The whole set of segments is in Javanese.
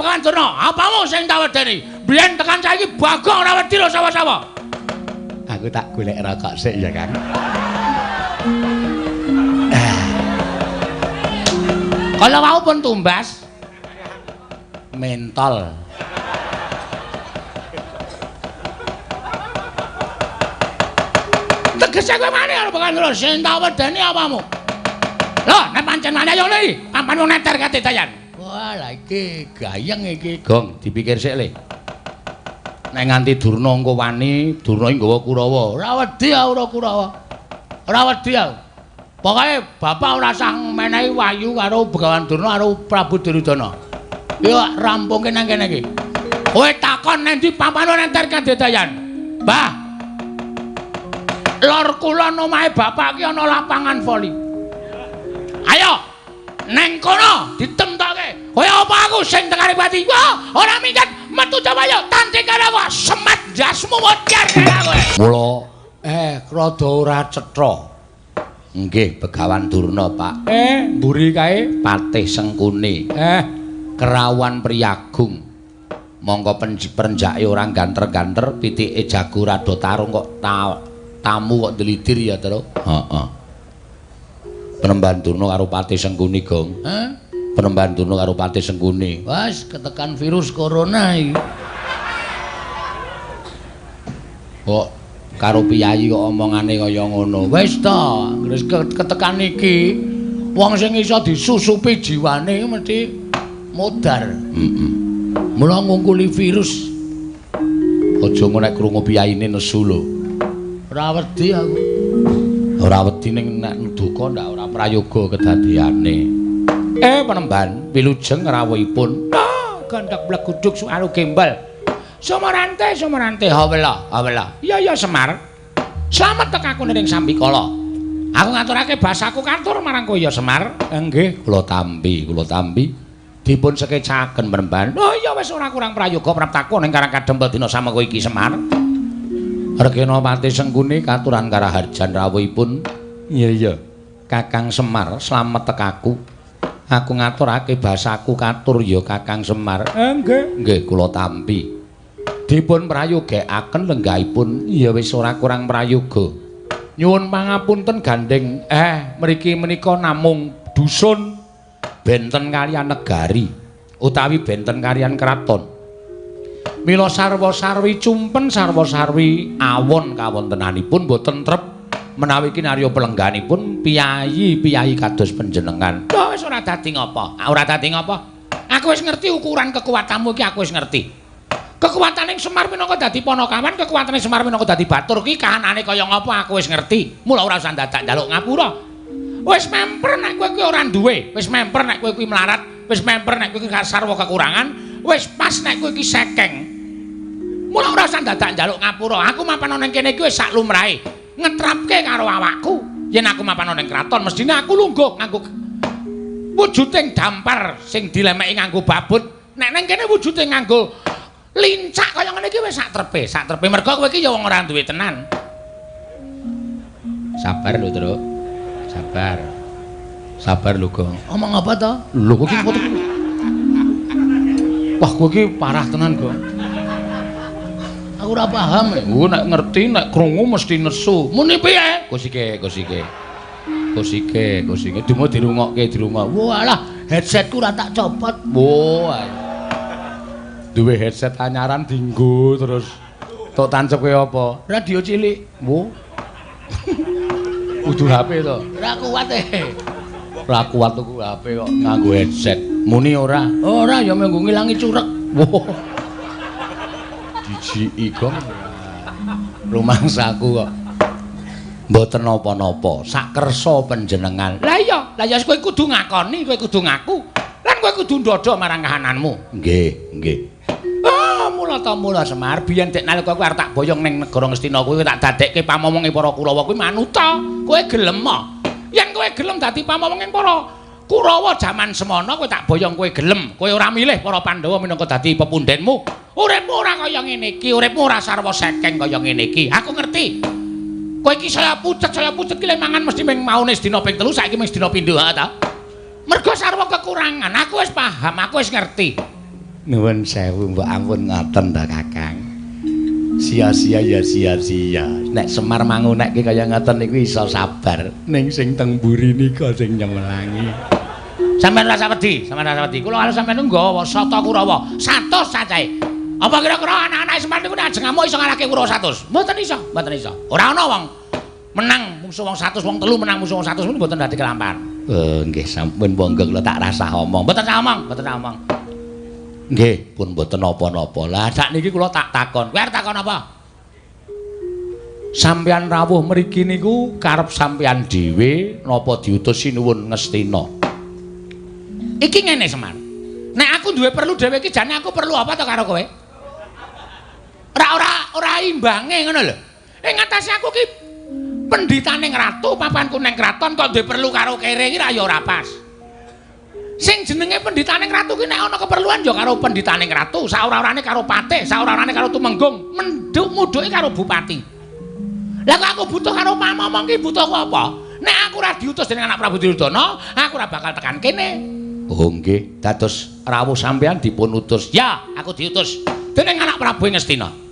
Begawan Durna, apamu sing tak wedeni? Biyen tekan saiki Bagong ora wedi lho sapa-sapa. Aku tak golek rokok sik ya, Kang. Kalau mau pun tumbas Mentol. Tegese kowe maneh karo Begawan Durna sing tak wedeni apamu? Lho, nek pancen maneh ayo ngene, papan neter kadedayan. Wah, lah iki gayeng iki, Gong, dipikir sik le. Nek nganti Durna engko wani, Durna iki nggawa Kurawa. Ora wedi ora Kurawa. Ora wedi aku. Pokoke bapak ora usah menehi wayu karo Begawan Durna karo Prabu Duryudana. Yo rampungke nang kene iki. Kowe takon nang ndi papan neter kadedayan. Mbah. Lor kula omahe bapak ki ana lapangan voli. Ayo, neng kono ditemtoke. Kaya apa aku sing tekani pati? Wah, ora minggat metu Jawaya. Tanti karo aku semet jasmu mocar kowe. Mula rada ora cetha. Nggih, Begawan Durna, Pak. Mburi kae Patih Sengkuni. Kerawan Priyagung. Mongko perenjake ora ganter-ganter, pitike jago rada tarung kok tamu kok delidir ya, Tru. Heeh. Penemban Durna karo Patih Sengkuni, Gong. Penemban Durna karo Patih Sengkuni. wis ketekan virus corona iki. Kok karo piyayi kok omongane kaya ngono. Wis ta, wis ketekan iki wong sing iso disusupi jiwane mesti modar. Mula ngungkuli virus. Aja ngono nek krungu piyayine nesu lho. Ora wedi aku. Ora wedi ning nek duka ndak ora prayoga kedadiane. Penemban wilujeng rawuhipun. Gandak bleguduk suaru gembal. Sumerante, hawela. Iya Semar. Slamet tekaku ning Sambikala. Aku ngaturake basaku katur marang kowe ya Semar. Nggih, kula tampi. Dipun sekecaken Penemban. Oh iya wis ora kurang prayoga praptaku ning Karang Kadempel dina sama kowe iki Semar. Regena Patih Sengkuni katuran karaharjan rawuhipun. Iya. Kakang Semar, slamet tekaku. Aku ngaturake basaku katur ya Kakang Semar. Nggih, kula tampi. Dipun prayogakaken lenggahipun ya wis ora kurang prayoga. Nyuwun pangapunten gandeng mriki menika namung dusun benten kaliyan negari utawi benten kaliyan kraton. Mila sarwa-sarwi cumpen sarwa-sarwi awon kawontenanipun boten trep menawi kinarya pelengganipun piyayi-piyayi kados panjenengan. Wis ora dadi ngopo? Ora dadi ngopo? Aku wis ngerti ukuran kekuatanmu iki aku wis ngerti. Kekuwataning Semar minangka dadi Panakawan, kekuwataning Semar minangka dadi Batur ki kahanane kaya ngopo aku wis ngerti. Mula ora usah dadak njaluk ngapura. Wis memper nek kowe kuwi ora duwe, wis memper nek kowe kuwi melarat, wis memper nek kowe kuwi sarwa kekurangan, wis pas nek kowe iki sekeng. Mula ora usah dadak njaluk ngapura. Aku mapan ning kene iki wis sak lumrahe. Ngetrapke karo awakku. Yen aku mapan ning kraton mestine aku lungguh nganggo wujuding dampar sing dilemeki nganggo babut. Nek ning kene wujude nganggo lincak kaya ngene iki wis sak trepe mergo kowe iki ya wong ora duwe tenan. Sabar lho, Tru. Sabar lho, Gong. Omong apa to? Lho kowe iki foto. Wah, kowe iki parah tenan, Gong. Aku ora paham. Nek ngerti nek krungu mesti nesu. Muni piye? Kosike. Dimo dirungokke. Walah, headsetku ora tak copot. Wah. Duwe headset anyaran dienggo terus tok tancep kaya apa? Radio cilik. Wo. Kudu HP to. Ora kuat Ora kuat tuku HP kok nganggo headset. Muni ora? Ora ya mengko ngilangi curek. Wo. Dijiki Gong. Rumangsaku kok. Mboten napa-napa, sak kersa panjenengan. Lah iya kowe kudu ngakoni, kowe kudu ngaku. Lan kowe kudu ndodho marang kahananmu. Nggih. Mula Semar, biyen dek nalika kowe arep tak boyong ning negara Ngastina kowe tak dadekke pamomonge para Kurawa kuwi manuta. Kowe gelem mo. Yen kowe gelem dadi pamomonge para Kurawa jaman semana kowe tak boyong kowe gelem. Kowe ora milih para Pandhawa minangka dadi pepundhenmu. Uripmu ora kaya ngene iki, uripmu ora sarwa sekeng kaya ngene iki. Aku ngerti. Kowe iki saya pucet ki lek mangan mesti ming maune sedina ping 3, saiki ming sedina pindho ta. Mergo sarwa kekurangan. Aku wis paham, aku wis ngerti. Nuwun sewu, mbok ampun ngoten ta Kakang. Sia-sia ya sia-sia. Nek Semar mangunekke kaya ngoten niku iso sabar. Ning sing teng mburi nika sing nyemelangi. Sampeyan rasa wedi, Kula kalau sampeyan nggawa Sata Kurawa 100 cacahe. Apa kira-kira anak-anak Semar niku nek ajeng ngamuk iso ngalahke Kurawa 100? Mboten iso. Ora ana wong menang musuh wong 100, wong 3 menang musuh wong 100 niku mboten dadi kelampahan. Nggih sampun monggo kula tak rasah omong. Mboten sak omong. Nggih, pun mboten napa-napa. Lah sakniki kula tak takon. Kowe arep takon apa? Sampeyan rawuh mriki niku karep sampeyan dhewe napa diutus sinuwun Ngastina? Iki ngene Semar. Nek aku duwe perlu dhewe iki jane aku perlu apa to karo kowe? Ora imbange ngono lho. Ing ngatasé aku ki pendhitaning ratu, papanku ning kraton kok duwe perlu karo kere iki ra ya ora pas. Sing jenenge pendhitaning ratu ki nek ana keperluan ya karo pendhitaning ratu, saora-orane karo patih, saora-orane karo tumenggung, mendhuk-mudhuke karo bupati. Lah kok aku butuh karo mamong ki butuh apa? Nek aku ora diutus dening anak Prabu Duryudana, aku ora bakal tekan kene. Oh nggih, dados rawuh sampeyan dipun utus. Ya, aku diutus dening anak Prabu Ngastina.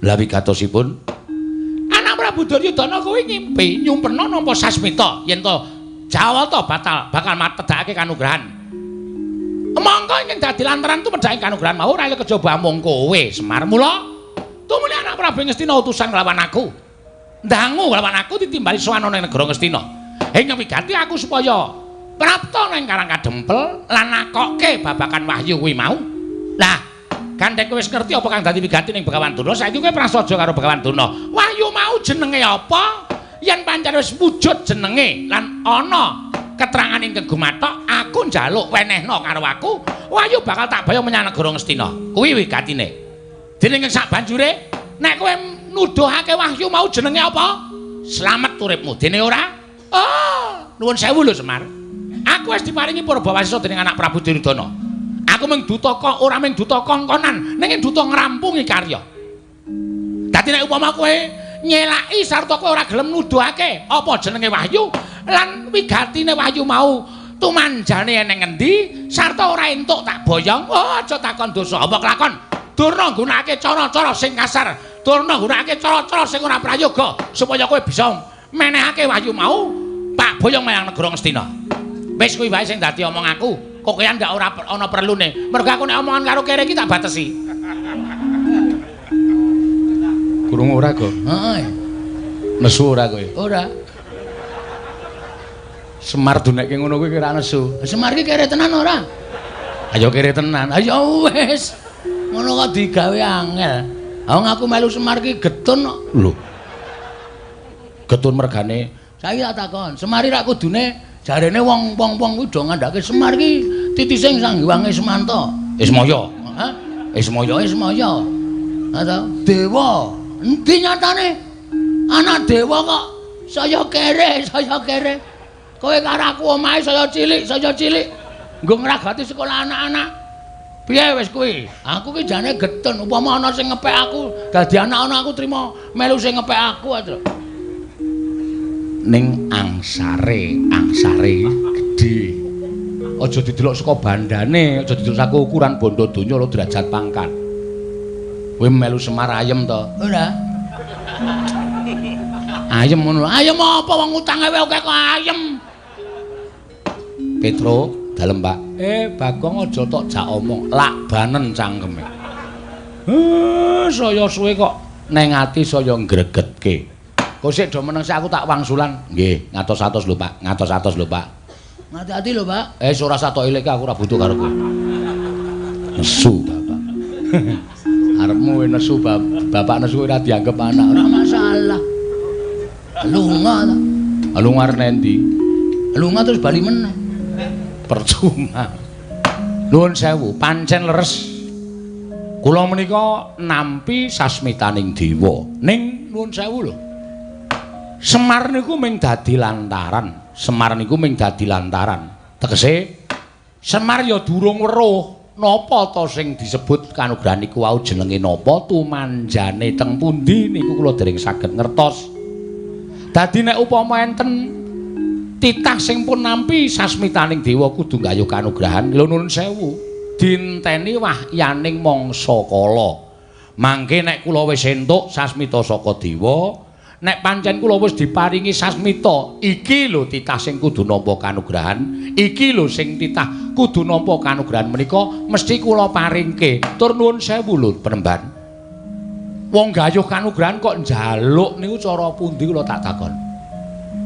Lah wigatosipun anak Prabu Duryudana kuwi ngimpi nyumpena nampa Sasmita yen to Jawata bakal matedhake kanugrahan. Monggo ing dadi lantaran tumedhake kanugrahan mau ora kejaba mung kowe Semar. Mula tumuli anak Prabu Ngastina utusan nglawan aku. Ndangu nglawan aku ditimbali sowan ning negara Ngastina. Ing wigati aku supaya prapta ning Karang Kadempel lan nakokke babakan wahyu kuwi mau. Lah, gandhek kowe wis ngerti apa kang dadi wigati ning Begawan Durna, saiki kowe prasaja karo Begawan Durna. Wahyu mau jenenge apa? Yen pancen wis wujud jenenge lan ana keterangan ing gumathok, aku njaluk wenehna karo aku, wahyu bakal tak bayang menyang negara Ngastina. Kuwi wigatine. Dening sak banjure, nek kowe nuduhake wahyu mau jenenge apa? Slamet uripmu. Dene ora? Oh, nuwun sewu lho Semar. Aku wis diparingi Purbawasisa dening anak Prabu Duryudana. Aku mung duta kok ora mung duta kongkonan, nanging duta ngrampungi karya. Dadi nek upama kowe nyelaki sarta kowe ora gelem nuduhake apa jenenge wahyu lan wigatine wahyu mau tumanjane eneng ngendi sarta ora entuk tak boyong, oh aja takon dosa apa kelakon. Durna nggunakake cara-cara sing kasar, Durna nggunakake cara-cara sing ora prayoga supaya kowe bisa menehake wahyu mau tak boyong menyang negara Ngastina. Wis kuwi wae sing dadi omong aku. Kokean ndak ora ana perlune. Mergo aku nek omongan karo kere iki tak batesi. Kurung ora kok. Heeh. Nesu ora kowe? Ora. Semar dunekke ngono kuwi kira nesu. Semar iki kere tenan ora? Ayo kere tenan. Ayo wis. Ngono kok digawe angel. Wong aku melu Semar iki getun kok. Lho. Getun mergane. Saiki tak takon, Semar iki ra kudune jarene wong-wong kuwi do ngandhake Semar iki titising sanggiwange Semanta. Ismaya. Hah? Ismaya. Ha ta? Dewa. Endi nyatane? Anak dewa kok saya kere. Kowe karo aku omahe saya cilik. Nggo ngragati sekolah anak-anak. Piye wis kuwi? Aku ki jane getun, upama ana sing ngepek aku, dadi anak ana aku trima melu sing ngepek aku aja. Ning angsare gedhe. Aja didelok saka bandane, aja didelok saka ukuran bondo donya lho derajat pangkat. Kowe melu Semar ayem to? Ora. Ayem ngono. Ayem apa wong utange wae akeh kok ayem. Petro, dalem, Pak. Bagong aja tok jak omong, lakbanen cangkeme. Saya suwe kok neng ati saya ngregetke. Kok sik do meneng aku tak wangsulan. Nggih, ngatos-atos lho, Pak. Ngatos-atos lho, Pak. Hati-hati lho, Pak. Ora satok eleke aku ora butuh karo kowe. Nesu, Bapak. Arepmu nesu, Bapak nesu ora dianggep anak, ora masalah. Lunga ta. Lunga nendi? Lunga terus bali meneh. Percuma. Nuwun sewu, pancen leres. Kula menika nampi sasmitaning dewa. Ning nuwun sewu lho. Semar niku mung dadi lantaran. Tegese Semar ya durung weruh napa to sing disebut kanugrahan niku wau jenenge napa, tumanjane teng pundi niku kula dereng saged ngertos. Dadi nek upama enten titah sing pun nampi sasmitaning dewa kudu nggayuh kanugrahan. Lho nuwun sewu. dinteni wahyaning mangsa kala. Mangke nek kula wis entuk sasmita saka dewa, nek pancen kula wis diparingi sasmita, iki lho titah sing kudu nampa kanugrahan, iki lho sing titah kudu nampa kanugrahan menika mesti kula paringke. Tur nuwun sewu lho Penemban. Wong gayuh kanugrahan kok njaluk niku cara pundi kula tak takon.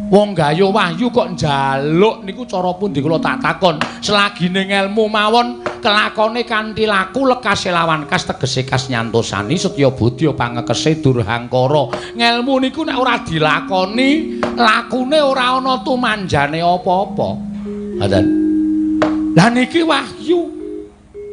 Wong gayuh wahyu kok njaluk niku cara pundi kula tak takon. Selagine ngelmu mawon kelakone kanthi laku lekase lawan kas tegese kas nyantosani setya budya pangekese durhangkara. Ngelmu niku nek ora dilakoni lakune ora ana tumanjane apa-apa. Ngoten. Lah niki wahyu.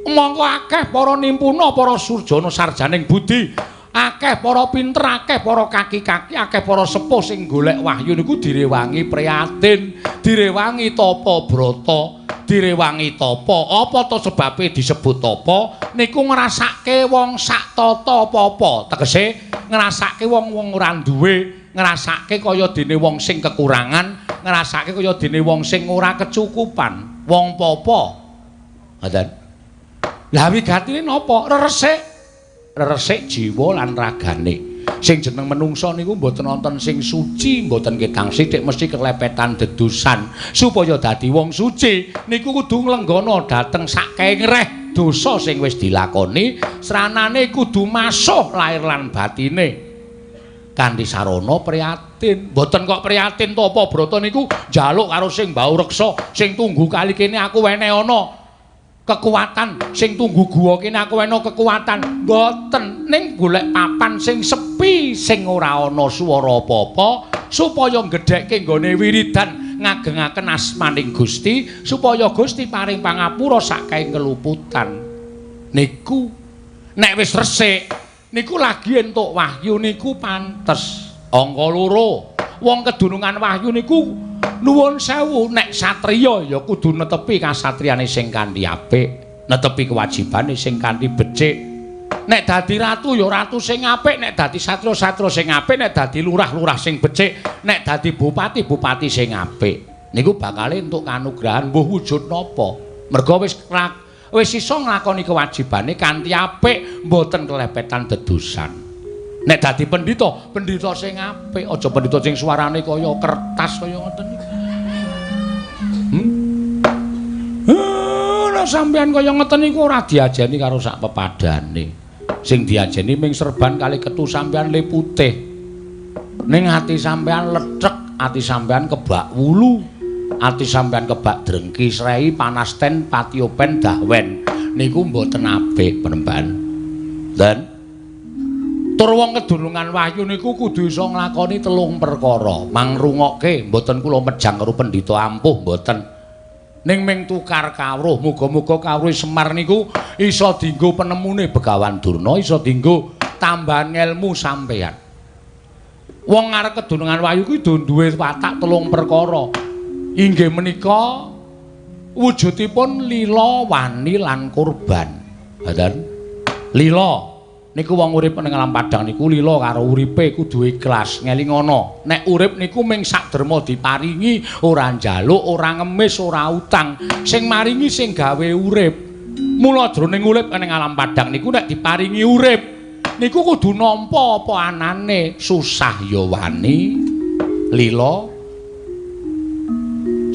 Mongko akeh para nimpuna para surjana sarjaning budi. Akeh para pinter, akeh para kaki-kaki, akeh para sepuh sing golek wahyu niku direwangi priyatin, direwangi tapa brata, direwangi tapa. Apa to sebabe disebut tapa? Niku ngrasake wong sak tata apa-apa. Tegese ngrasake wong-wong ora duwe, ngrasake kaya dene wong sing kekurangan, ngrasake kaya dene wong sing ora kecukupan. Wong apa? Ngoten. Lah wigatine napa? Resik jiwa lan ragane. Sing jeneng menungsa niku mboten wonten sing suci, mboten ketang sithik mesti kelepetan dedusan. Supaya dadi wong suci niku kudu nglenggana dhateng sakkehing reh dosa sing wis dilakoni, sranane kudu masuh lair lan batine. Kanthi sarana priyatin. Mboten kok priyatin to apa brata niku njaluk karo sing mbau reksa, sing tunggu kali kene aku wene ana kekuatan, sing tunggu guwa kene aku ana kekuatan. Mboten, ning golek papan sing sepi sing ora ana swara apa-apa supaya gedhekke nggone wiridan ngagengaken asmaning Gusti supaya Gusti paring pangapura sakkehing keluputan. Niku nek wis resik niku lagi entuk wahyu niku pantes. Angka 2. Wong kedunungan wahyu niku nuwun sewu, nek satriya ya kudu netepi kasatriyane sing kanthi apik, netepi kewajibane sing kanthi becik. Nek dadi ratu ya ratu sing apik, nek dadi satriya sing apik, nek dadi lurah sing becik, nek dadi bupati sing apik. Niku bakal entuk kanugrahan mbuh wujud napa. Merga wis iso nglakoni kewajibane kanthi apik, mboten kelepetan dedusan. Nek dadi pendhita sing apik, aja pendhita sing suarane kaya kertas kaya ngoten niku. Nek sampeyan kaya ngoten niku ora diajeni karo sak pepadane. Sing diajeni ming serban kali ketu sampeyan le putih. Ning ati sampeyan lecek, ati sampeyan kebak wulu, ati sampeyan kebak drengki srei panasten patiopen dahwen. Niku mboten apik Penemban. Dan tur wong kedunungan wahyu niku kudu iso nglakoni 3 perkara. Mangrungokke mboten kula mejang karo pendhita ampuh mboten. Ning ming tukar kawruh, muga-muga kawruh Semar niku iso dienggo penemune Begawan Durna, iso dienggo tambahan ilmu sampeyan. Wong arep kedunungan wahyu kuwi duwe watak 3 perkara. Inggih menika wujudipun lila, wani lan kurban. Ngoten. Lila niku wong urip ning alam padang niku lila karo uripe kudu ikhlas ngelingono. Nek urip niku ming sakderma diparingi, ora njaluk, ora ngemis, ora utang. Sing maringi sing gawe urip. Mula jroning urip ning alam padang niku nek diparingi urip niku kudu nampa apa anane, susah ya wani, lila,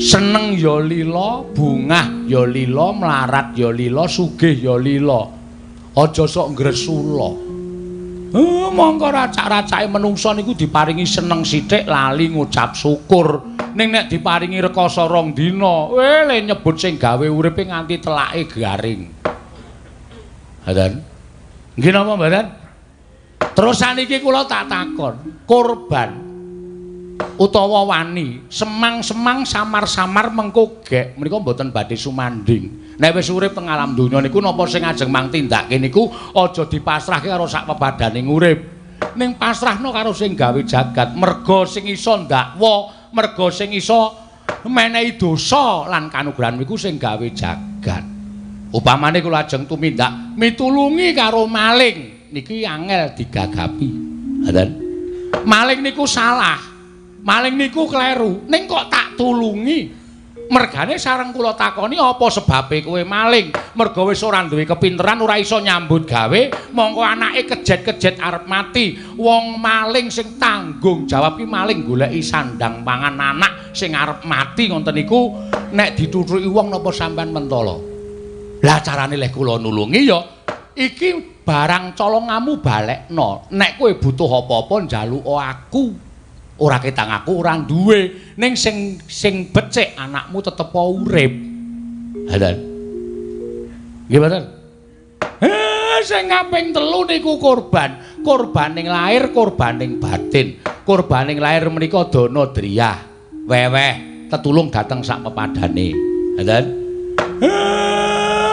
seneng ya lila, bungah ya lila, mlarat ya lila, sugih ya lila. Aja sok ngresula. Mongko racak-racake menungsa niku diparingi seneng sithik lali ngucap syukur. Ning nek diparingi rekoso 2 dina, le nyebut sing gawe uripe nganti telake garing. Ngoten. Nggih napa mboten? Terus saniki kula tak takon, kurban utawa wani, semang-semang samar-samar mengko gek menika mboten badhe sumanding. Nek wis urip teng alam donya niku napa sing ajeng mang tindake niku aja dipasrahke karo sak pepadaning urip. Ning pasrahno karo sing gawe jagat, merga sing iso ndakwa, merga sing iso menehi dosa lan kanugrahan niku sing gawe jagat. Upamane kula ajeng tumindak mitulungi karo maling niki angel digagapi. Ngoten. Maling niku salah. Maling niku kleru, ning kok tak tulungi. Mergane sareng kula takoni apa sebabe kowe maling? Merga wis ora duwe kepinteran, ora iso nyambut gawe, mongko anake kejet-kejet arep mati. Wong maling sing tanggung jawab ki maling goleki sandang pangan anak sing arep mati ngoten niku nek ditutuki wong napa sampean mentala. Lah carane leh kula nulungi ya iki barang colongamu balekno. Nek kowe butuh apa-apa njaluk aku. Ora ketang aku ora duwe ning sing becik anakmu tetep urip. Hadan. Nggih mboten? Sing kaping 3 niku korban. Korbaning lahir, korbaning batin. Korbaning lahir menika dana driyah. Weweh tetulung dateng sak pepadane. Hadan.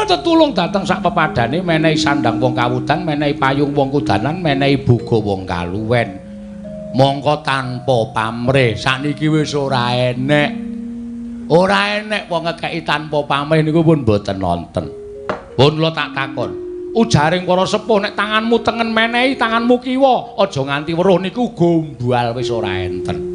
Tetulung dateng sak pepadane menehi sandang wong kawudan, menehi payung wong kudanan, menehi buga wong kaluwen. Mongko tanpa pamrih sakniki wis ora enek wong ngekeki tanpa pamrih niku pun mboten nonton. Pun kula tak takon ujaring para sepuh nek tanganmu tengen menehi tanganmu kiwa aja nganti weruh niku gombal wis ora enten.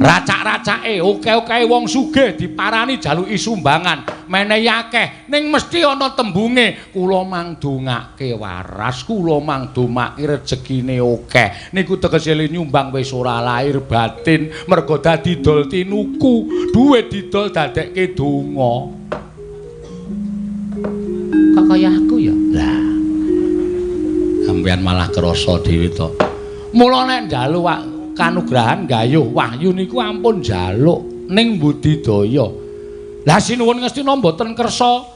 Racak-racake oke-oke wong sugih diparani jaluki sumbangan menehi akeh ning mesti ana tembunge kula mangdongake waras kula mangdomake rejekine akeh niku tegese nyumbang wis ora lahir batin mergo dadi dol tinuku duwe didol dadekke donga kok kaya aku ya lah sampeyan malah krasa dhewe to mula nek ndalu kanugrahan gayuh wahyu niku ampun njaluk ning budidaya. Lah sinuwun ngestina mboten kersa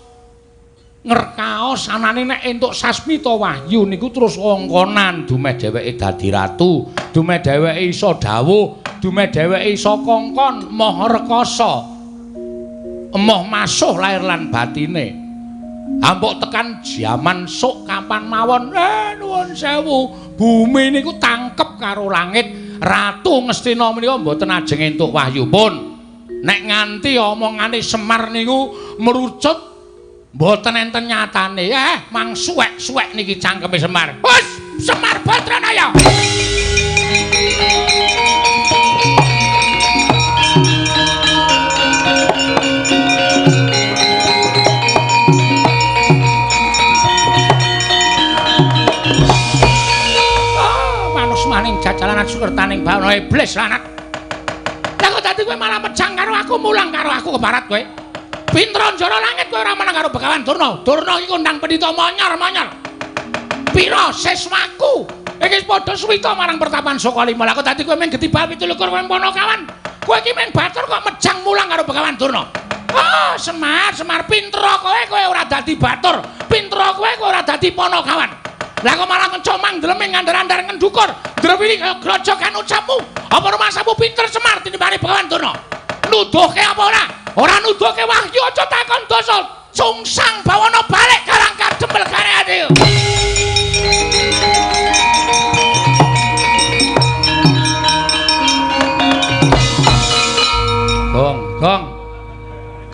ngerkaos anane nek entuk sasmita wahyu niku terus wongkonan dumeh dheweke dadi ratu, dumeh dheweke iso dawuh, dumeh dheweke iso kongkon moh rekasa. Emoh masuh lahir lan batine. Ampuk tekan jaman sok kapan mawon nuwun sewu bumi niku tangkep karo langit. Ratu Ngastina menika mboten ajeng entuk wahyu pun. Nek nganti omongane Semar niku merucut mboten enten nyatane. Mang suwek-suwek niki cangkeme Semar. Wes, Semar Badranaya. Maning jajalan sukertaning bawana iblis lanat. Lah kok dadi kowe malah mejang karo aku, mulang karo aku ke barat kowe. Pintra njara langit kowe ora menang karo Begawan Durna. Durna iki kondang pendhita monyor-monyor. Pira siswaku iki padha suwita marang pertapan Sokalima. Lah kok dadi kowe mung getibal 17 kowe Ponokawan. Kowe iki mung batur kok mejang mulang karo Begawan Durna. Oh, Semar pintra kowe ora dadi batur. Pintra kowe ora dadi Ponokawan. Lah kok malah ngecomang dleming ngandar-andar ngendukur. Drewili kaya grojokan ucapmu. Apa rumasamu pinter Semar tinimbang Begawan Durna? Nuduhke apa ora? Ora nuduhke wahyu aja takon dosa. Sungsang bawana balik karang kadempel kareane.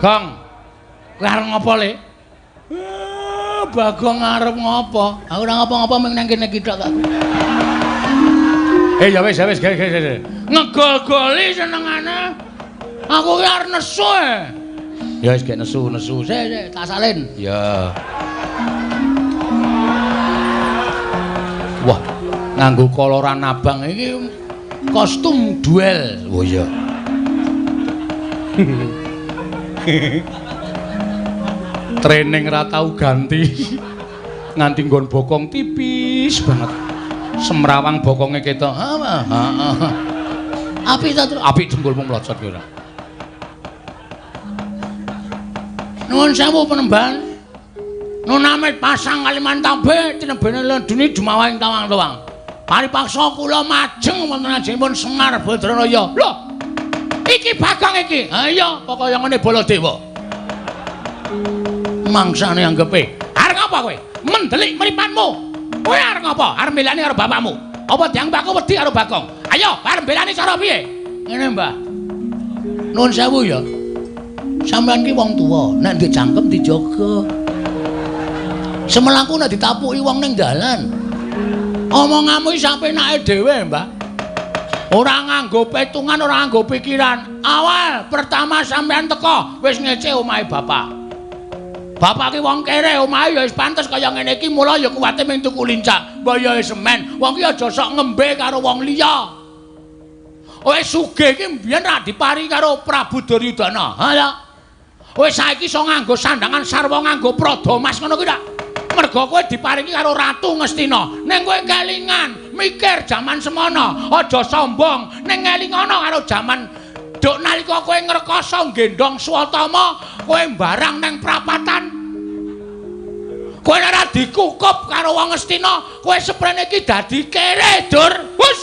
Gong. Kowe arep ngopo, Le? Bagong arep ngopo? Aku ora ngopo-ngopo mung nang kene kithok kok. Ya wis. Ngegol-goli senengane. Aku ki arep nesu Ya wis gek nesu. Sik, tak salin. Ya. Wah, nganggo koloran abang iki kostum duel. Oh iya. Training ra tau ganti. Nganti nggon bokong tipis banget. Semrawang bokonge ketok. Apik ta, apik jempolmu mlocot ki ora. Nuwun sewu penemban. Nun amit pasang Kalimantan B tinebene ledune jumawahing tawang-tawang. Paripaksa kula majeng wonten ajengipun Semar Badranaya. Lho. Iki Bagong iki. Ha iya, kaya ngene Baladewa. Mangsane anggepe. Arep ngapa kowe? Mendelik mripatmu. Kowe arep ngapa? Arep mbelani karo bapakmu. Apa diang mbakku wedi karo Bagong? Ayo, arep mbelani cara piye? Ngene, Mbah. Nuwun sewu ya. Sampeyan ki wong tuwa, nek ndek cangkem dijaga. Semelaku nek ditapuki wong ning dalan. Omonganmu iki sampe enake dhewe, Mbah. Ora nganggo petungan, ora nganggo pikiran. Awal pertama sampean teko wis ngece omahe bapak. Bapak ki wong kere, omahe ya wis pantes kaya ngene iki, mula ya kuwate ming tuku lincah, mbayahe semen. Wong ki aja sok ngembe karo wong liya. Wis sugih ki mbiyen ra diparingi karo Prabu Duryudana. Ha ya. Wis saiki iso nganggo sandangan sarwa nganggo prada mas ngono kuwi ta. Mergo kowe diparingi karo Ratu Ngastina. Ning kowe kelingan mikir jaman semono, aja sombong. Ning ngelingana karo jaman duk nalika kowe ngrekoso gendong Swatama, kowe mbarang ning prapatan. Kowe ora dikukup karo wong Ngastina, kowe seprene iki dadi kere, Dur. Wus.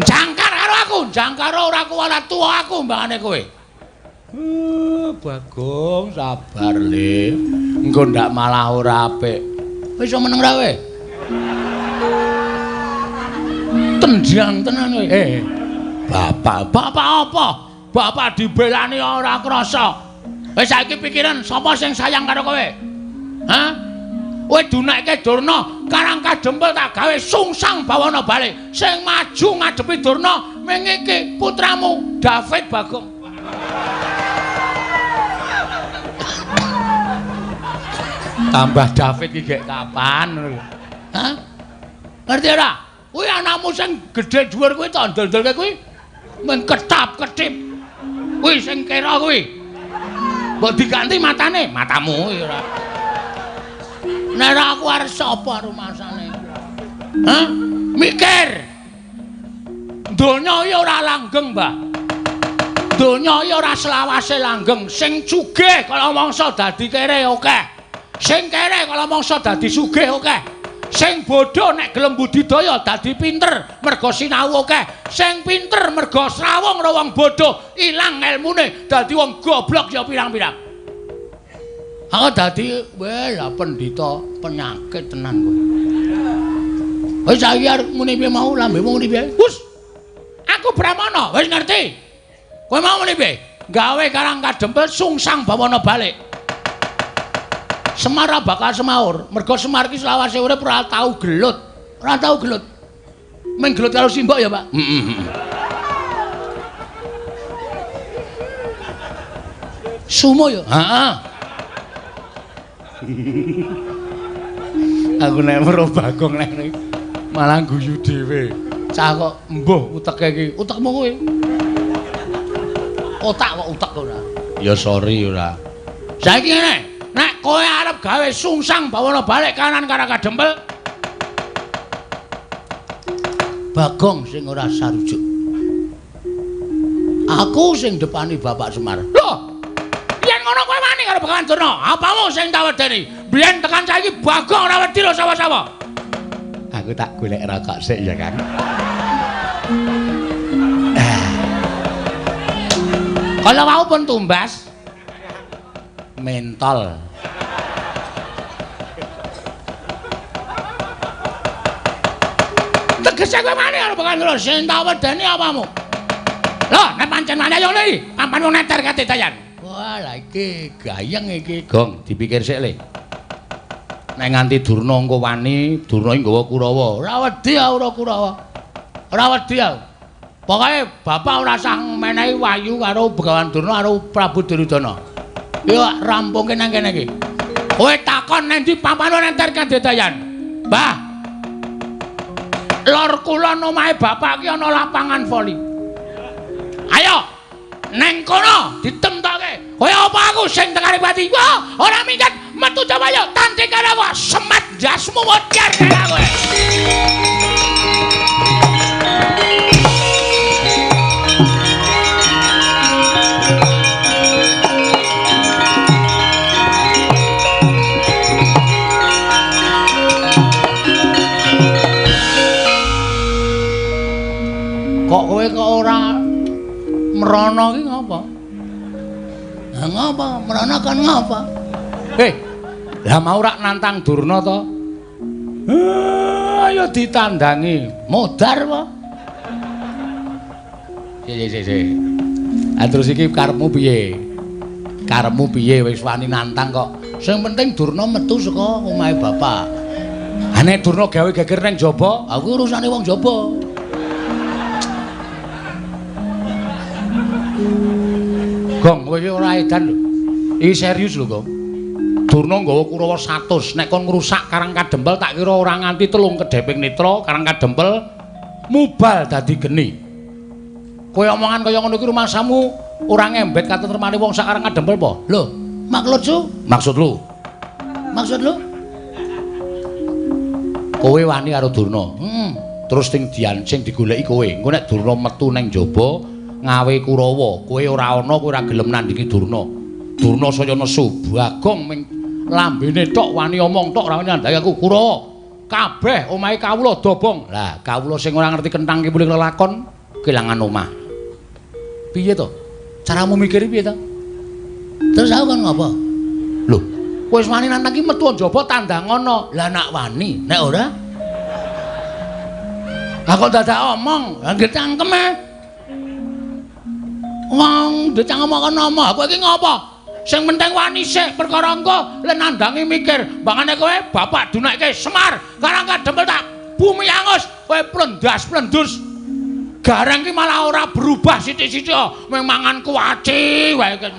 Jangkar karo aku, jangkar ora kuwala tuwa aku mbangane kowe. Bagong sabar le. Engko ndak malah ora apik. Wis iso meneng ra kowe? Tendang tenan kowe. Bapak apa? Bapak dibelani ora krasa. Wis saiki pikiran sapa sing sayang karo kowe? Hah? Kowe dunekke Durna, Karang Kadempel tak gawe sungsang bawana balik. Sing maju ngadepi Durna ming iki putramu David Bagong. Tambah David iki gek kapan? Hah? Ngerti ora? Kuwi anakmu sing gedhe dhuwur kuwi to ndol-ndolke kuwi. Men ketap-ketip. Kuwi sing kira kuwi. Mbok diganti matane, matamu ora. Nek aku arep sapa rumasane? Hah? Mikir. Donya ya ora langgeng, Mbah. Donya ya ora selawase langgeng. Sing sugih kala mangsa dadi kere akeh. Sing kere kala mangsa dadi sugih akeh. Sing bodho nek gelem budidaya dadi pinter merga sinau akeh. Sing pinter merga srawung karo wong bodho ilang elmune dadi wong goblok ya pirang-pirang. Aku dadi lah pendhita penyakit tenan kowe. Wis saiki arep muni piye mau lambemu muni piye? Wus. Aku Brahmana, wis ngerti. Kowe mau muni piye? Gawe Karang Kadempel sungsang bawana balik. Semar bakal semaur, mergo Semar ki selawase urip ora tau gelut. Ora tau gelut. Ming gelut karo simbok ya, Pak? Sumo ya? Heeh. Aku nek weruh Bagong nek malah guyu dhewe. Cah kok mbuh uteke iki. Utekmu kowe. Otak kok utek ora. Ya sorry ora. Saiki ngene, nek kowe arep gawe sungsang bawana balik kanan Karang Kadempel, Bagong sing ora sarujuk. Aku sing depani Bapak Semar. Loh, yen ngono kowe wani karo Bagawan Durna, apamu sing tak wedeni? Biyen tekan saiki Bagong ora wedi lho sapa-sapa. Aku tak golek rokok sik ya, Kang. Kalau mau pun tumbas mentol. Tegese kowe mani karo Bagawan Durna, sing tak wedeni apamu? Lho, nek pancen mani ayo ngene, papan wong neter kate dayan. Wah, lah iki gayeng iki, Gong, dipikir sik le. Nek nganti Durna engko wani, Durna iki nggawa Kurawa. Ora wedi ora Kurawa. Ora wedi aku. Pokoke bapak ora usah menehi wayu karo Bagawan Durna karo Prabu Duryudana. Yo rampungke nang kene iki. Kowe takon nang ndi papan enter Kadedayan. Mbah. Lor kulon omahe bapak ki ana lapangan voli. Ayo. Neng kono ditemtoke. Kowe apa aku sing tekani pati? Wah, ora minggat metu coba yo tanti karo aku semet jasmu mocar karo kowe. Kok kowe kok ora merana ki ngapa? Lah ngapa? Merana kan ngapa? Lah mau rak nantang Durna to? Ayo ditandangi. Modar apa? Si. Terus iki karepmu piye? Karepmu piye wis wani nantang kok? Sing penting Durna metu saka omahe bapak. Nek Durna gawe geger ning jaba, aku urusane wong jaba. Gong, kowe iki ora edan lho. Iki serius lho, Gong. Durna nggawa Kurawa 100, nek kon ngrusak Karang Kadempel tak kira ora nganti 3 kedheping netra, Karang Kadempel mubal dadi geni. Kowe omongan kaya ngono iki rumasamu ora ngembet katentremane wong sak Karang Kadempel po? Lho, maksud lu? Maksud lu? Kowe wani karo Durna. Terus sing digoleki kowe. Engko nek Durna metu ning jaba ngawe Kurawa, kowe ora ana, kowe ora gelem nandingi Durna. Durna saya nesu, Bagong ming lambene tok wani omong tok ora wani nandhangi aku. Kurawa, kabeh omahe kawula dobong. Lah, kawula sing ora ngerti kentang ki mulih lelakon kelangan omah. Piye to? Caramu mikir piye to? Terus aku kan ngopo? Lho, kowe wis wani nang iki metu njaba tandang ngono. Lah nak wani, nek ora aku dadak omong, nggih cangkeme. Wong dicangkem omong, kowe iki ngopo? Sing penting wani sik perkara engko len nandangi mikir. Bangane kowe bapak dunekke Semar, Karang Kadempel tak bumi angus, kowe plendas-plendus. Gareng ki malah ora berubah sithik-sithik, mung mangan kuwaci wae ki.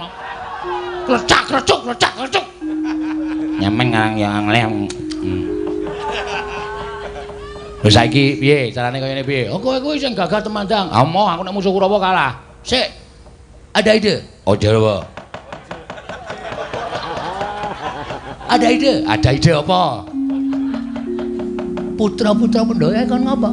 Klecak-klecuk. Nyemeng ngarang yang lem. Lho saiki piye carane kaya ngene piye? Oh kowe kuwi sing gagah temandang. Amo aku nek musuh Kurawa kalah. Sik. Ada ide. Aja apa? Ada ide. Ada ide apa? Putra-putra Pandhawa kon ngapa?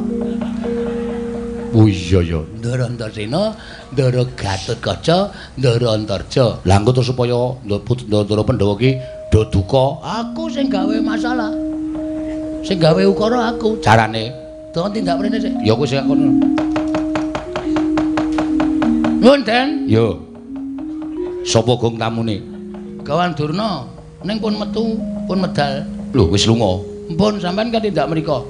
Oh iya ya. Ndara Antarsena, Ndara Gatotkaca, Ndara Antarja. Lah engko terus supaya Ndara Pandhawa ki do duka, aku sing gawe masalah. Sing gawe ukara aku. Carane Don tindak mrene sik. ya kowe sing kono. Nuwun, Den. Yo. Sapa gong tamune? Gawan Durna ning pun metu, pun medal. Lho wis lunga. Mpun sampean kan tindak mriku.